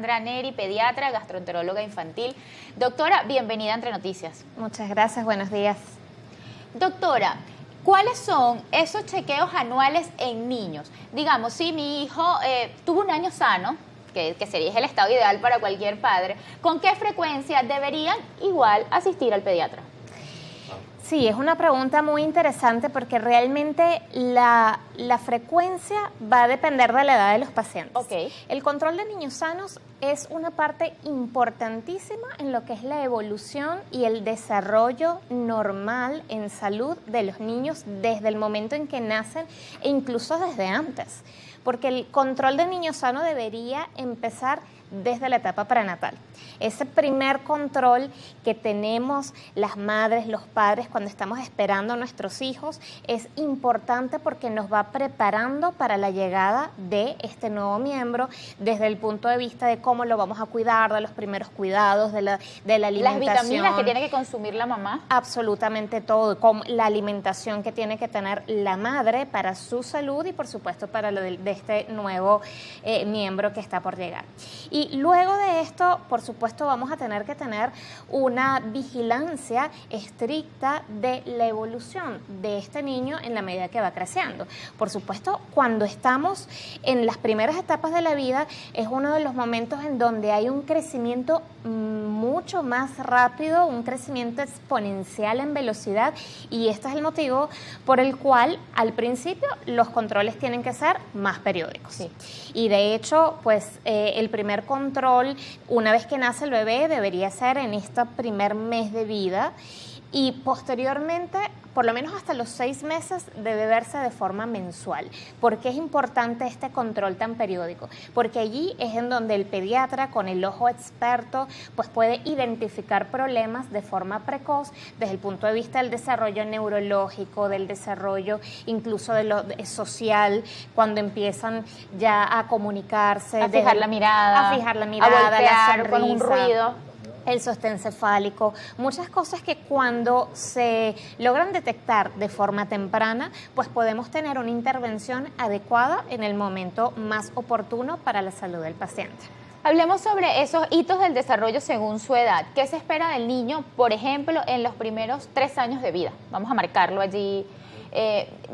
Neri, pediatra, gastroenteróloga infantil. Doctora, bienvenida a Entre Noticias. Muchas gracias, buenos días. Doctora, ¿cuáles son esos chequeos anuales en niños? Digamos, si mi hijo tuvo un año sano, que sería el estado ideal para cualquier padre, ¿con qué frecuencia deberían igual asistir al pediatra? Sí, es una pregunta muy interesante porque realmente la frecuencia va a depender de la edad de los pacientes. Okay. El control de niños sanos es una parte importantísima en lo que es la evolución y el desarrollo normal en salud de los niños desde el momento en que nacen e incluso desde antes. Porque el control de niños sano debería empezar desde la etapa prenatal. Ese primer control que tenemos las madres, los padres cuando estamos esperando a nuestros hijos es importante porque nos va preparando para la llegada de este nuevo miembro desde el punto de vista de cómo lo vamos a cuidar, de los primeros cuidados, de la alimentación. ¿Las vitaminas que tiene que consumir la mamá? Absolutamente todo, como la alimentación que tiene que tener la madre para su salud y por supuesto para lo de este nuevo miembro que está por llegar. Y luego de esto, por supuesto, vamos a tener que tener una vigilancia estricta de la evolución de este niño en la medida que va creciendo. Por supuesto, cuando estamos en las primeras etapas de la vida, es uno de los momentos en donde hay un crecimiento mucho más rápido, un crecimiento exponencial en velocidad, y este es el motivo por el cual al principio los controles tienen que ser más periódicos. Sí. Y de hecho, pues el primer control, una vez que nace el bebé, debería ser en este primer mes de vida y posteriormente, por lo menos hasta los 6 meses, debe verse de forma mensual. ¿Por qué es importante este control tan periódico? Porque allí es en donde el pediatra, con el ojo experto, pues puede identificar problemas de forma precoz desde el punto de vista del desarrollo neurológico, del desarrollo incluso de lo social, cuando empiezan ya a comunicarse. A fijar la mirada. A fijar la mirada, a voltear, la sonrisa. con un ruido. El sostén cefálico, muchas cosas que cuando se logran detectar de forma temprana, pues podemos tener una intervención adecuada en el momento más oportuno para la salud del paciente. Hablemos sobre esos hitos del desarrollo según su edad. ¿Qué se espera del niño, por ejemplo, en los primeros 3 años de vida? Vamos a marcarlo allí.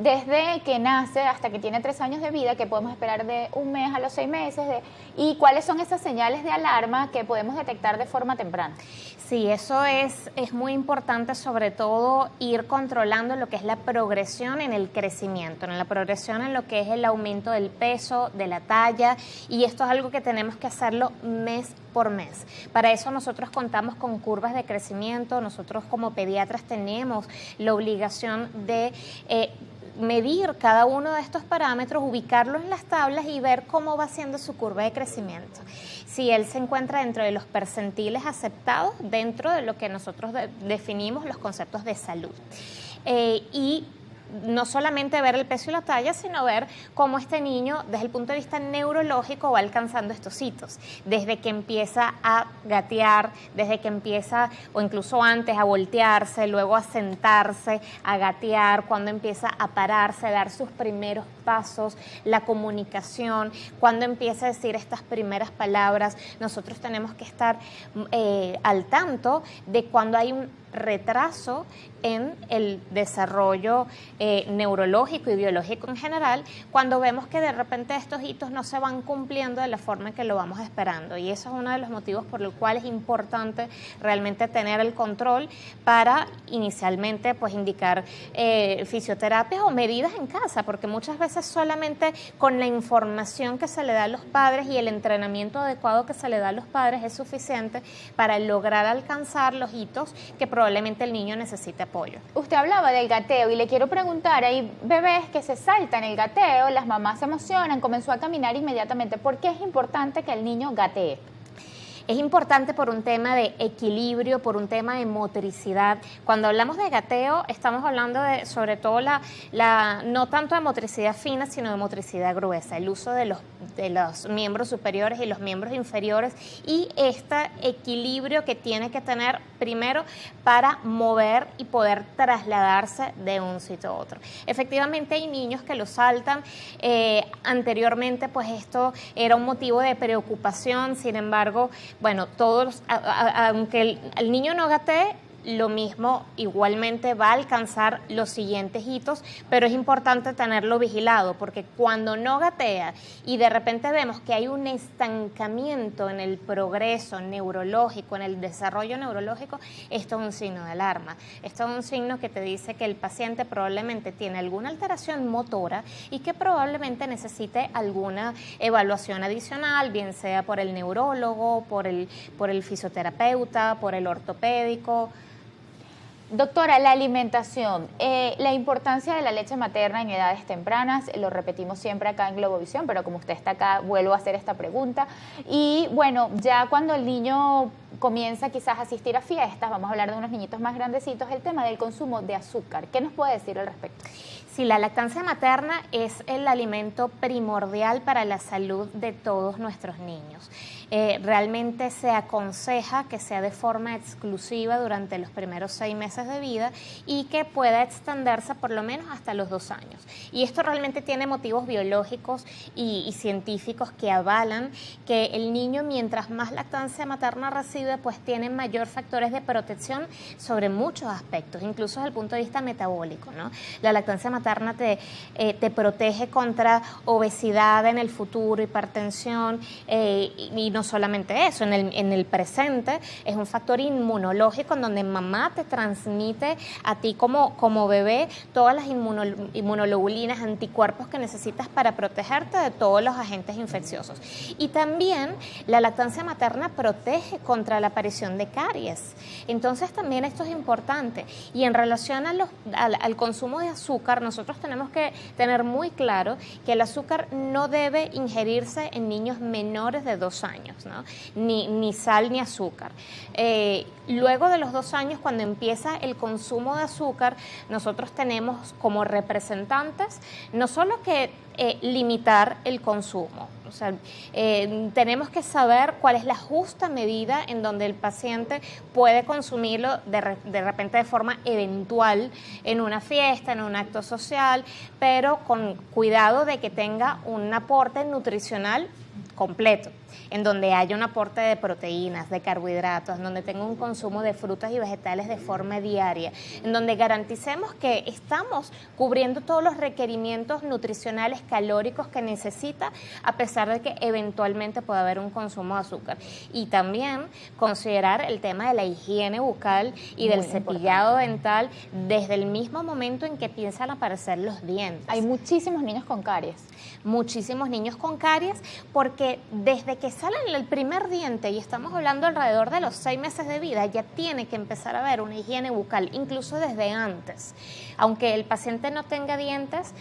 Desde que nace hasta que tiene 3 años de vida, que podemos esperar de 1 mes a los 6 meses, y cuáles son esas señales de alarma que podemos detectar de forma temprana. Sí, eso es muy importante, sobre todo ir controlando lo que es la progresión en el crecimiento, en la progresión en lo que es el aumento del peso, de la talla, y esto es algo que tenemos que hacerlo mes por mes. Para eso nosotros contamos con curvas de crecimiento, nosotros como pediatras tenemos la obligación de medir cada uno de estos parámetros, ubicarlos en las tablas y ver cómo va siendo su curva de crecimiento. Si él se encuentra dentro de los percentiles aceptados, dentro de lo que nosotros definimos los conceptos de salud. Y no solamente ver el peso y la talla, sino ver cómo este niño, desde el punto de vista neurológico, va alcanzando estos hitos. Desde que empieza a gatear, desde que empieza, o incluso antes, a voltearse, luego a sentarse, a gatear, cuando empieza a pararse, a dar sus primeros pasos, la comunicación, cuando empieza a decir estas primeras palabras. Nosotros tenemos que estar al tanto de cuando hay un retraso en el desarrollo neurológico y biológico en general, cuando vemos que de repente estos hitos no se van cumpliendo de la forma en que lo vamos esperando, y eso es uno de los motivos por los cuales es importante realmente tener el control para inicialmente pues indicar fisioterapias o medidas en casa, porque muchas veces solamente con la información que se le da a los padres y el entrenamiento adecuado que se le da a los padres es suficiente para lograr alcanzar los hitos que probablemente el niño necesite apoyo. Usted hablaba del gateo y le quiero preguntar, hay bebés que se saltan el gateo, las mamás se emocionan, comenzó a caminar inmediatamente. ¿Por qué es importante que el niño gatee? Es importante por un tema de equilibrio, por un tema de motricidad. Cuando hablamos de gateo, estamos hablando de, sobre todo, no tanto de motricidad fina, sino de motricidad gruesa, el uso de los miembros superiores y los miembros inferiores y este equilibrio que tiene que tener primero para mover y poder trasladarse de un sitio a otro. Efectivamente hay niños que lo saltan, anteriormente pues esto era un motivo de preocupación, sin embargo, bueno, aunque el niño no gatee, lo mismo igualmente va a alcanzar los siguientes hitos, pero es importante tenerlo vigilado porque cuando no gatea y de repente vemos que hay un estancamiento en el progreso neurológico, en el desarrollo neurológico, esto es un signo de alarma. Esto es un signo que te dice que el paciente probablemente tiene alguna alteración motora y que probablemente necesite alguna evaluación adicional, bien sea por el neurólogo, por el fisioterapeuta, por el ortopédico. Doctora, la alimentación, la importancia de la leche materna en edades tempranas, lo repetimos siempre acá en Globovisión, pero como usted está acá, vuelvo a hacer esta pregunta. Y bueno, ya cuando el niño comienza quizás a asistir a fiestas, vamos a hablar de unos niñitos más grandecitos, el tema del consumo de azúcar. ¿Qué nos puede decir al respecto? Sí, la lactancia materna es el alimento primordial para la salud de todos nuestros niños. Realmente se aconseja que sea de forma exclusiva durante los primeros 6 meses de vida y que pueda extenderse por lo menos hasta los 2 años. Y esto realmente tiene motivos biológicos y científicos que avalan que el niño, mientras más lactancia materna recibe, pues tiene mayor factores de protección sobre muchos aspectos, incluso desde el punto de vista metabólico, ¿no? La lactancia materna te protege contra obesidad en el futuro, hipertensión, y no solamente eso, en el presente es un factor inmunológico en donde mamá te transmite a ti como bebé todas las inmunoglobulinas, anticuerpos que necesitas para protegerte de todos los agentes infecciosos. Y también la lactancia materna protege contra la aparición de caries. Entonces también esto es importante. Y en relación al consumo de azúcar, nosotros tenemos que tener muy claro que el azúcar no debe ingerirse en niños menores de 2 años, ¿no? Ni sal ni azúcar. Luego de los 2 años, cuando empieza el consumo de azúcar, nosotros tenemos como representantes no solo que limitar el consumo, o sea, tenemos que saber cuál es la justa medida en donde el paciente puede consumirlo de repente de forma eventual en una fiesta, en un acto social, pero con cuidado de que tenga un aporte nutricional completo, en donde haya un aporte de proteínas, de carbohidratos, en donde tenga un consumo de frutas y vegetales de forma diaria, en donde garanticemos que estamos cubriendo todos los requerimientos nutricionales calóricos que necesita, a pesar de que eventualmente pueda haber un consumo de azúcar. Y también considerar el tema de la higiene bucal y del cepillado dental desde el mismo momento en que empiezan a aparecer los dientes. Hay muchísimos niños con caries. Muchísimos niños con caries, porque desde que salen el primer diente, y estamos hablando alrededor de los 6 meses de vida, ya tiene que empezar a haber una higiene bucal, incluso desde antes. Aunque el paciente no tenga dientes,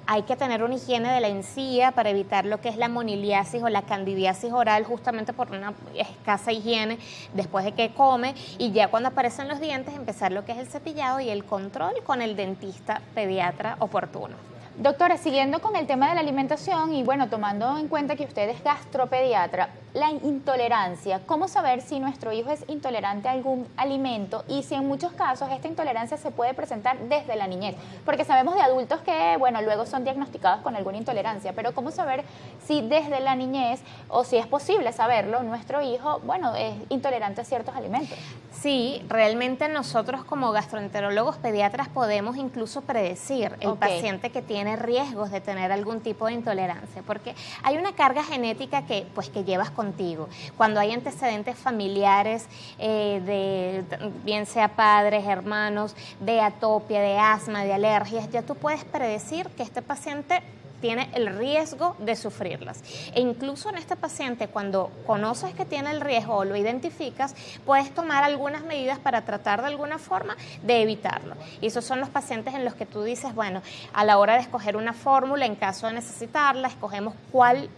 hay que tener una higiene de la encía para evitar lo que es la moniliasis o la candidiasis oral, justamente por una escasa higiene después de que come, y ya cuando aparecen los dientes, empezar lo que es el cepillado y el control con el dentista pediatra oportuno. Doctora, siguiendo con el tema de la alimentación y bueno, tomando en cuenta que usted es gastropediatra, la intolerancia, ¿cómo saber si nuestro hijo es intolerante a algún alimento y si en muchos casos esta intolerancia se puede presentar desde la niñez? Porque sabemos de adultos que, bueno, luego son diagnosticados con alguna intolerancia, pero ¿cómo saber si desde la niñez, o si es posible saberlo, nuestro hijo, bueno, es intolerante a ciertos alimentos? Sí, realmente nosotros como gastroenterólogos pediatras podemos incluso predecir el paciente que tiene riesgos de tener algún tipo de intolerancia, porque hay una carga genética que llevas contigo. Cuando hay antecedentes familiares, bien sea padres, hermanos, de atopia, de asma, de alergias, ya tú puedes predecir que este paciente tiene el riesgo de sufrirlas. E incluso en este paciente, cuando conoces que tiene el riesgo o lo identificas, puedes tomar algunas medidas para tratar de alguna forma de evitarlo. Y esos son los pacientes en los que tú dices, bueno, a la hora de escoger una fórmula, en caso de necesitarla, escogemos cuál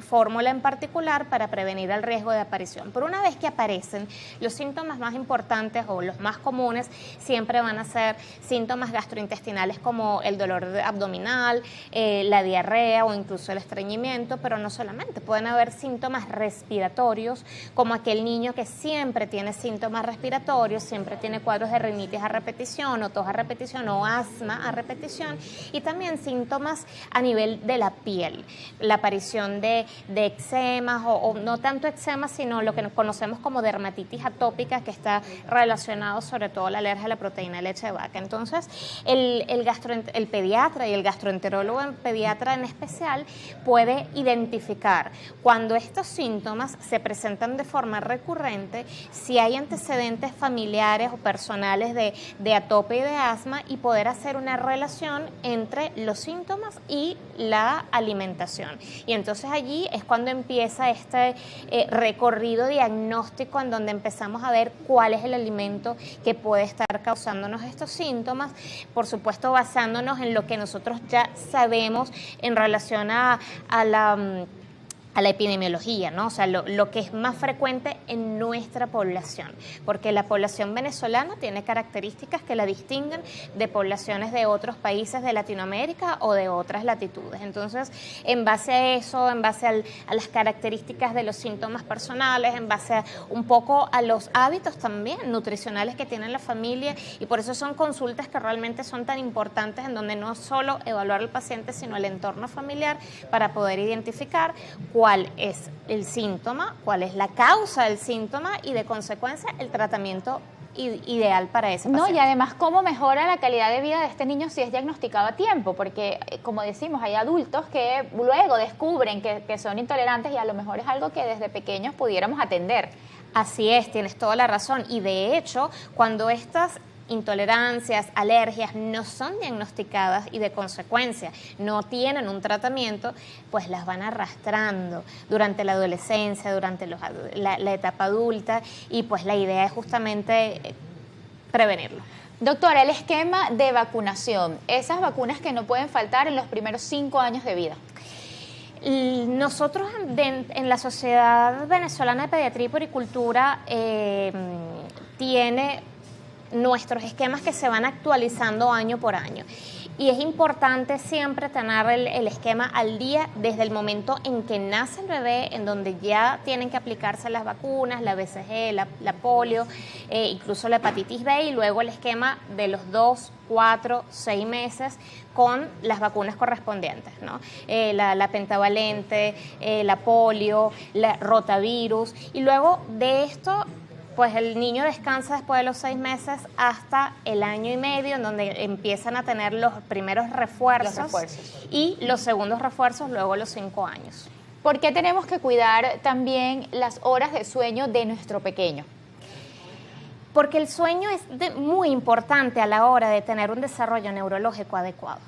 fórmula en particular para prevenir el riesgo de aparición. Pero una vez que aparecen, los síntomas más importantes o los más comunes siempre van a ser síntomas gastrointestinales como el dolor abdominal, la diarrea o incluso el estreñimiento, pero no solamente, pueden haber síntomas respiratorios como aquel niño que siempre tiene síntomas respiratorios, siempre tiene cuadros de rinitis a repetición o tos a repetición o asma a repetición, y también síntomas a nivel de la piel, la aparición de eczemas o no tanto eczemas, sino lo que conocemos como dermatitis atópica, que está relacionado sobre todo a la alergia a la proteína de leche de vaca. Entonces, el pediatra y el gastroenterólogo pediatra en especial puede identificar cuando estos síntomas se presentan de forma recurrente, si hay antecedentes familiares o personales de atope y de asma, y poder hacer una relación entre los síntomas y la alimentación. Y entonces allí es cuando empieza este recorrido diagnóstico en donde empezamos a ver cuál es el alimento que puede estar causándonos estos síntomas, por supuesto basándonos en lo que nosotros ya sabemos en relación a la epidemiología, ¿no? O sea, lo que es más frecuente en nuestra población, porque la población venezolana tiene características que la distinguen de poblaciones de otros países de Latinoamérica o de otras latitudes. Entonces, en base a eso, en base a las características de los síntomas personales, en base un poco a los hábitos también nutricionales que tiene la familia, y por eso son consultas que realmente son tan importantes, en donde no solo evaluar al paciente, sino el entorno familiar, para poder identificar cuál es el síntoma, cuál es la causa del síntoma y de consecuencia el tratamiento ideal para ese paciente. No, y además cómo mejora la calidad de vida de este niño si es diagnosticado a tiempo, porque como decimos, hay adultos que luego descubren que son intolerantes y a lo mejor es algo que desde pequeños pudiéramos atender. Así es, tienes toda la razón, y de hecho, cuando estas intolerancias, alergias no son diagnosticadas y de consecuencia no tienen un tratamiento, pues las van arrastrando durante la adolescencia, durante la etapa adulta, y pues la idea es justamente prevenirlo. Doctora, el esquema de vacunación, esas vacunas que no pueden faltar en los primeros 5 años de vida. Nosotros en la Sociedad Venezolana de Pediatría y Puericultura tiene nuestros esquemas que se van actualizando año por año. Y es importante siempre tener el esquema al día desde el momento en que nace el bebé, en donde ya tienen que aplicarse las vacunas, la BCG, la polio, incluso la hepatitis B, y luego el esquema de los 2, 4, 6 meses con las vacunas correspondientes, ¿no? La pentavalente, la polio, la rotavirus, y luego de esto pues el niño descansa después de los 6 meses hasta el año y medio, en donde empiezan a tener los primeros refuerzos, y los segundos refuerzos luego a los 5 años. ¿Por qué tenemos que cuidar también las horas de sueño de nuestro pequeño? Porque el sueño es muy importante a la hora de tener un desarrollo neurológico adecuado.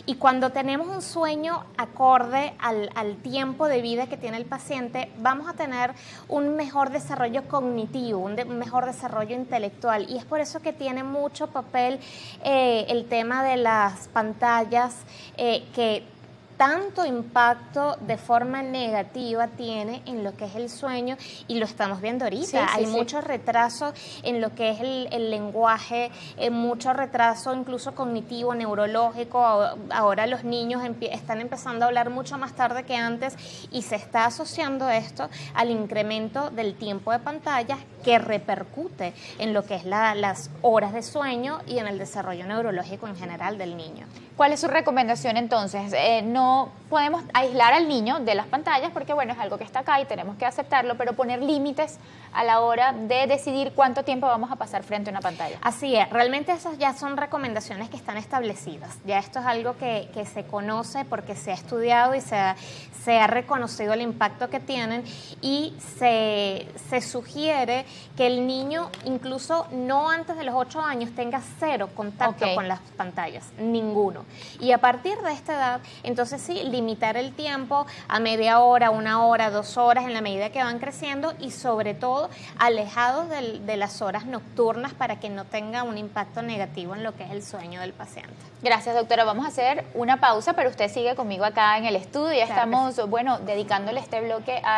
Y cuando tenemos un sueño acorde al tiempo de vida que tiene el paciente, vamos a tener un mejor desarrollo cognitivo, un mejor desarrollo intelectual. Y es por eso que tiene mucho papel el tema de las pantallas, que tanto impacto de forma negativa tiene en lo que es el sueño, y lo estamos viendo ahorita. Hay mucho retraso en lo que es el lenguaje, mucho retraso incluso cognitivo, neurológico. Ahora los niños están empezando a hablar mucho más tarde que antes, y se está asociando esto al incremento del tiempo de pantalla, que repercute en lo que es las horas de sueño y en el desarrollo neurológico en general del niño. ¿Cuál es su recomendación entonces? No podemos aislar al niño de las pantallas porque, bueno, es algo que está acá y tenemos que aceptarlo, pero poner límites a la hora de decidir cuánto tiempo vamos a pasar frente a una pantalla. Así es, realmente esas ya son recomendaciones que están establecidas. Ya esto es algo que se conoce porque se ha estudiado y se ha reconocido el impacto que tienen, y se sugiere que el niño incluso no antes de los 8 años tenga 0 contacto con las pantallas, ninguno. Y a partir de esta edad, entonces Entonces sí, limitar el tiempo a media hora, 1 hora, 2 horas en la medida que van creciendo y sobre todo alejados de las horas nocturnas para que no tenga un impacto negativo en lo que es el sueño del paciente. Gracias, doctora. Vamos a hacer una pausa, pero usted sigue conmigo acá en el estudio. Ya Claro que estamos, bueno, dedicándole este bloque a